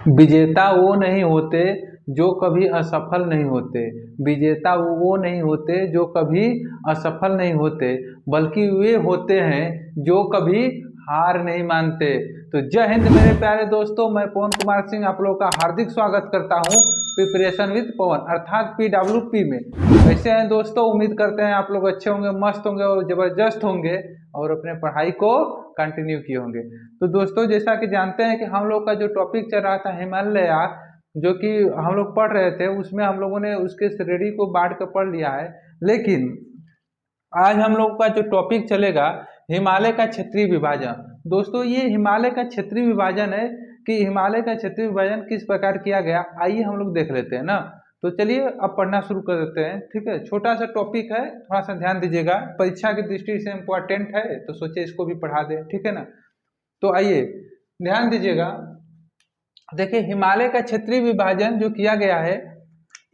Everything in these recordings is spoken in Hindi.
विजेता वो नहीं होते जो कभी असफल नहीं होते। विजेता वो नहीं होते जो कभी असफल नहीं होते, बल्कि वे होते हैं जो कभी हार नहीं मानते। तो जय हिंद मेरे प्यारे दोस्तों, मैं पवन कुमार सिंह आप लोगों का हार्दिक स्वागत करता हूं प्रिपरेशन विद पवन अर्थात PWP में। कैसे हैं दोस्तों? उम्मीद करते हैं आप लोग अच्छे होंगे, मस्त होंगे और जबरदस्त होंगे और अपने पढ़ाई को कंटिन्यू किए होंगे। तो दोस्तों, जैसा कि जानते हैं कि हम लोग का जो टॉपिक चल रहा था हिमालय, जो कि हम लोग पढ़ रहे थे, उसमें हम लोगों ने उसके श्रेणी को बांट कर पढ़ लिया है। लेकिन आज हम लोग का जो टॉपिक चलेगा हिमालय का क्षेत्रीय विभाजन। दोस्तों, ये हिमालय का क्षेत्रीय विभाजन है कि हिमालय का क्षेत्रीय विभाजन किस प्रकार किया गया, आइए हम लोग देख लेते हैं ना। तो चलिए अब पढ़ना शुरू कर देते हैं। ठीक है, छोटा सा टॉपिक है, थोड़ा सा ध्यान दीजिएगा, परीक्षा की दृष्टि से इम्पोर्टेंट है, तो सोचे इसको भी पढ़ा दें। ठीक है ना, तो आइए ध्यान दीजिएगा। देखिए, हिमालय का क्षेत्रीय विभाजन जो किया गया है,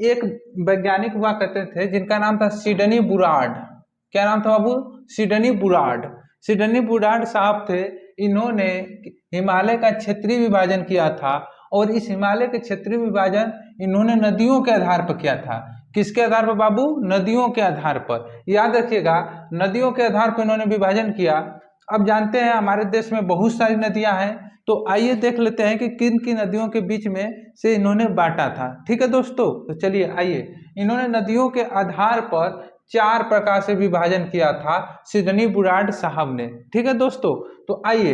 एक वैज्ञानिक हुआ करते थे जिनका नाम था सिडनी बुराड। क्या नाम था बाबू? Sydney Burrard. सिडनी बुराड साहब थे। इन्होंने हिमालय का क्षेत्रीय विभाजन किया था और इस हिमालय के क्षेत्रीय विभाजन इन्होंने नदियों के आधार पर किया था। किसके आधार पर बाबू? नदियों के आधार पर। याद रखिएगा, नदियों के आधार पर इन्होंने विभाजन किया। अब जानते हैं हमारे देश में बहुत सारी नदियां हैं, तो आइए देख लेते हैं कि किन किन नदियों के बीच में से इन्होंने बांटा था। ठीक है दोस्तों, तो चलिए आइए। इन्होंने नदियों के आधार पर 4 प्रकार से विभाजन किया था सिडनी बुराड साहब ने। ठीक है दोस्तों, तो आइए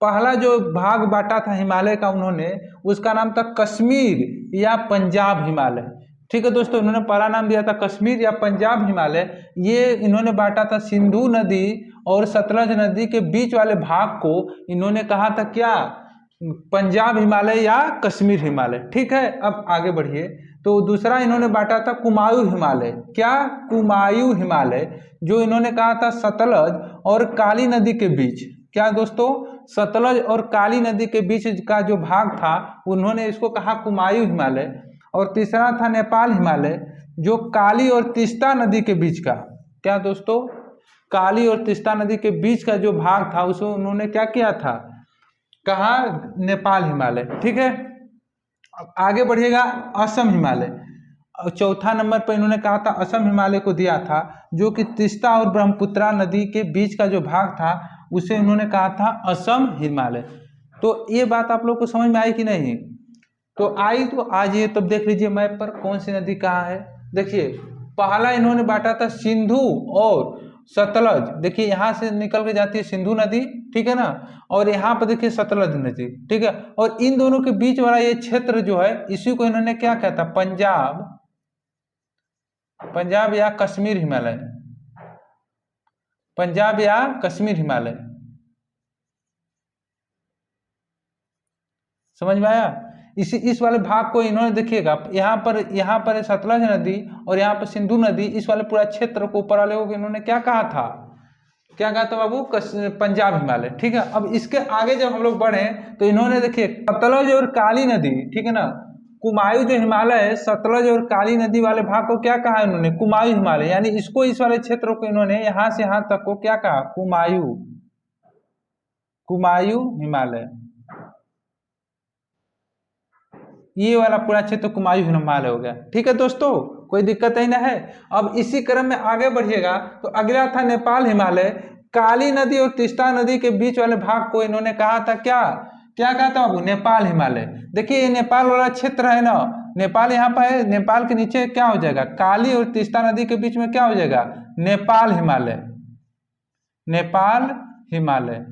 पहला जो भाग बांटा था हिमालय का उन्होंने, उसका नाम था कश्मीर या पंजाब हिमालय। ठीक है दोस्तों, इन्होंने पहला नाम दिया था कश्मीर या पंजाब हिमालय। ये इन्होंने बांटा था सिंधु नदी और सतलज नदी के बीच वाले भाग को इन्होंने कहा था क्या? पंजाब हिमालय या कश्मीर हिमालय। ठीक है, अब आगे बढ़िए। तो दूसरा इन्होंने बांटा था कुमायूं हिमालय। क्या? कुमायूं हिमालय, जो इन्होंने कहा था सतलज और काली नदी के बीच। क्या दोस्तों? सतलज और काली नदी के बीच का जो भाग था उन्होंने इसको कहा कुमायूं हिमालय। और तीसरा था नेपाल हिमालय, जो काली और तीस्ता नदी के बीच का। क्या दोस्तों? काली और तीस्ता नदी के बीच का जो भाग था उसको उन्होंने क्या किया था? कहा नेपाल हिमालय। ठीक है, अब आगे बढ़िएगा। असम हिमालय, चौथा नंबर पर इन्होंने कहा था असम हिमालय को दिया था, जो कि तीस्ता और ब्रह्मपुत्रा नदी के बीच का जो भाग था उसे इन्होंने कहा था असम हिमालय। तो ये बात आप लोग को समझ में आई कि नहीं? तो आई, तो आज ये तब देख लीजिए मैप पर कौन सी नदी कहाँ है। देखिए, पहला इन्होंने बांटा था सिंधु और सतलज। देखिए, यहाँ से निकल के जाती है सिंधु नदी, ठीक है ना, और यहाँ पर देखिए सतलज नदी। ठीक है, और इन दोनों के बीच वाला ये क्षेत्र जो है, इसी को इन्होंने क्या कहा था? पंजाब या कश्मीर हिमालय। पंजाब या कश्मीर हिमालय, समझ में आया? इस वाले भाग को इन्होंने देखिएगा, यहाँ पर सतलज नदी और यहाँ पर सिंधु नदी, इस वाले पूरा क्षेत्र को ऊपर वाले को इन्होंने क्या कहा था? क्या कहा था बाबू? पंजाब हिमालय। ठीक है, अब इसके आगे जब हम लोग बढ़े तो इन्होंने देखिए सतलज और काली नदी, ठीक है ना, कुमायूं जो हिमालय है, सतलज और काली नदी वाले भाग को क्या कहा इन्होंने? कुमायूं हिमालय। यानी इसको, इस वाले क्षेत्र को इन्होंने यहाँ से यहाँ तक को क्या कहा? कुमायूं हिमालय। ये वाला पूरा क्षेत्र कुमायूं हिमालय हो गया। ठीक है दोस्तों, कोई दिक्कत ही ना है। अब इसी क्रम में आगे बढ़िएगा तो अगला था नेपाल हिमालय। काली नदी और तीस्ता नदी के बीच वाले भाग को इन्होंने कहा था क्या? क्या कहा था बाबू? नेपाल हिमालय। देखिए, ये नेपाल वाला क्षेत्र है ना, नेपाल यहाँ पर है, नेपाल के नीचे क्या हो जाएगा? काली और तीस्ता नदी के बीच में क्या हो जाएगा? नेपाल हिमालय। नेपाल हिमालय,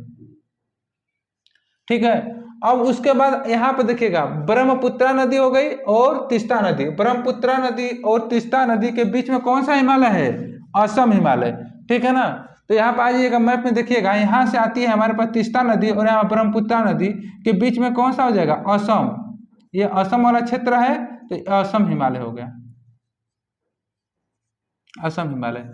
ठीक है। अब उसके बाद यहाँ पे देखिएगा ब्रह्मपुत्रा नदी हो गई और तीस्ता नदी। ब्रह्मपुत्रा नदी और तीस्ता नदी के बीच में कौन सा हिमालय है? असम हिमालय। ठीक है ना, तो यहाँ पे आइएगा मैप में देखिएगा, यहाँ से आती है हमारे पास तीस्ता नदी और यहाँ ब्रह्मपुत्रा नदी के बीच में कौन सा हो जाएगा? असम। ये असम वाला क्षेत्र है, तो असम हिमालय हो गया, असम हिमालय।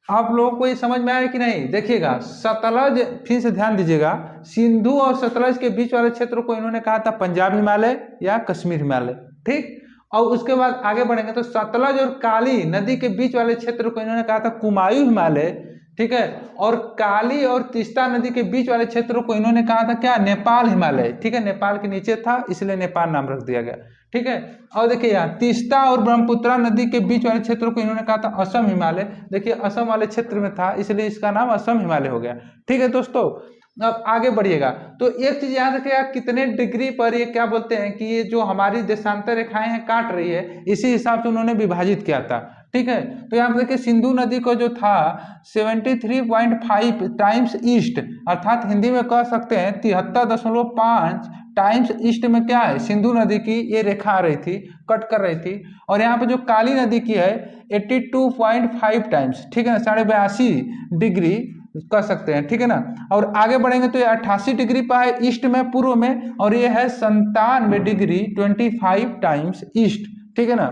आप लोगों को ये समझ में आया कि नहीं? देखिएगा, सतलज, फिर से ध्यान दीजिएगा, सिंधु और सतलज के बीच वाले क्षेत्र को इन्होंने कहा था पंजाब हिमालय या कश्मीर हिमालय। ठीक, और उसके बाद आगे बढ़ेंगे तो सतलज और काली नदी के बीच वाले क्षेत्र को इन्होंने कहा था कुमायूं हिमालय। ठीक है। और काली और तीस्ता नदी के बीच वाले क्षेत्रों को इन्होंने कहा था क्या, नेपाल हिमालय, ठीक है, नेपाल के नीचे था इसलिए नेपाल नाम रख दिया गया, ठीक है। और देखिए यहाँ तीस्ता और ब्रह्मपुत्रा नदी के बीच वाले क्षेत्रों को इन्होंने कहा था असम हिमालय, देखिए असम वाले क्षेत्र में था इसलिए इसका नाम असम हिमालय हो गया, ठीक है दोस्तों। अब आगे बढ़िएगा तो एक चीज याद रखिएगा, कितने डिग्री पर ये क्या बोलते हैं कि ये जो हमारी देशांतर रेखाएं हैं काट रही है, इसी हिसाब से उन्होंने विभाजित किया था, ठीक है। तो यहाँ पे देखिए सिंधु नदी को जो था 73.5 टाइम्स ईस्ट, अर्थात हिंदी में कह सकते हैं 73.5 टाइम्स ईस्ट में क्या है, सिंधु नदी की ये रेखा आ रही थी, कट कर रही थी। और यहाँ पे जो काली नदी की है 82.5 टाइम्स, ठीक है ना, 82.5 डिग्री कर सकते हैं, ठीक है ना। और आगे बढ़ेंगे तो ये 88 डिग्री पर है ईस्ट में, पूर्व में, और ये है 97 डिग्री 25 टाइम्स ईस्ट, ठीक है ना,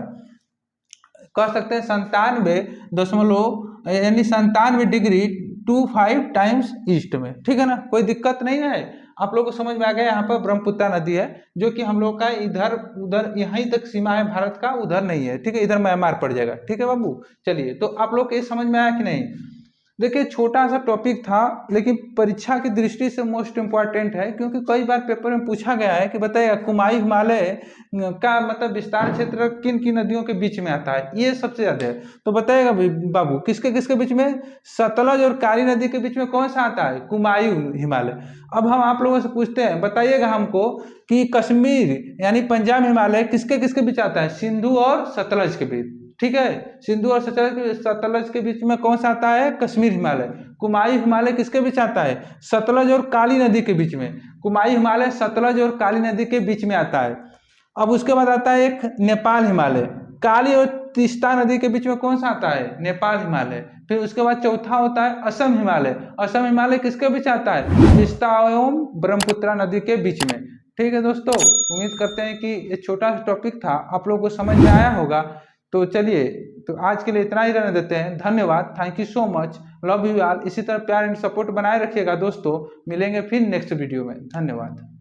कह सकते हैं 97 यानी 97 डिग्री 25 टाइम्स ईस्ट में, ठीक है ना, कोई दिक्कत नहीं है। आप लोगों को समझ में आ गया। यहाँ पर ब्रह्मपुत्रा नदी है जो कि हम लोग का इधर उधर यहीं तक सीमा है भारत का, उधर नहीं है, ठीक है, इधर म्यांमार पड़ जाएगा, ठीक है बाबू। चलिए तो आप लोग को ये समझ में आया कि नहीं। देखिए छोटा सा टॉपिक था लेकिन परीक्षा की दृष्टि से मोस्ट इम्पॉर्टेंट है, क्योंकि कई बार पेपर में पूछा गया है कि बताइए कुमाई हिमालय का मतलब विस्तार क्षेत्र किन किन नदियों के बीच में आता है, ये सबसे ज्यादा है। तो बताइएगा बाबू किसके किसके बीच में, सतलज और काली नदी के बीच में कौन सा आता है, कुमायूं हिमालय। अब हम आप लोगों से पूछते हैं, बताइएगा हमको कि कश्मीर यानी पंजाब हिमालय किसके किसके बीच आता है, सिंधु और सतलज के बीच, ठीक है, सिंधु और सतलज के बीच में कौन सा आता है, कश्मीर हिमालय। कुमाई हिमालय किसके बीच आता है, सतलज और काली नदी के बीच में, कुमाई हिमालय सतलज और काली नदी के बीच में आता है। अब उसके बाद आता है एक नेपाल हिमालय, काली और तीस्ता नदी के बीच में कौन सा आता है, नेपाल हिमालय। फिर उसके बाद चौथा होता है असम हिमालय, असम हिमालय किसके बीच आता है, तीस्ता एवं ब्रह्मपुत्रा नदी के बीच में, ठीक है दोस्तों। उम्मीद करते हैं कि ये छोटा सा टॉपिक था आप लोगों को समझ में आया होगा। तो चलिए तो आज के लिए इतना ही रहने देते हैं, धन्यवाद, thank you so much, love you all. इसी तरह प्यार एंड सपोर्ट बनाए रखिएगा दोस्तों, मिलेंगे फिर नेक्स्ट वीडियो में, धन्यवाद।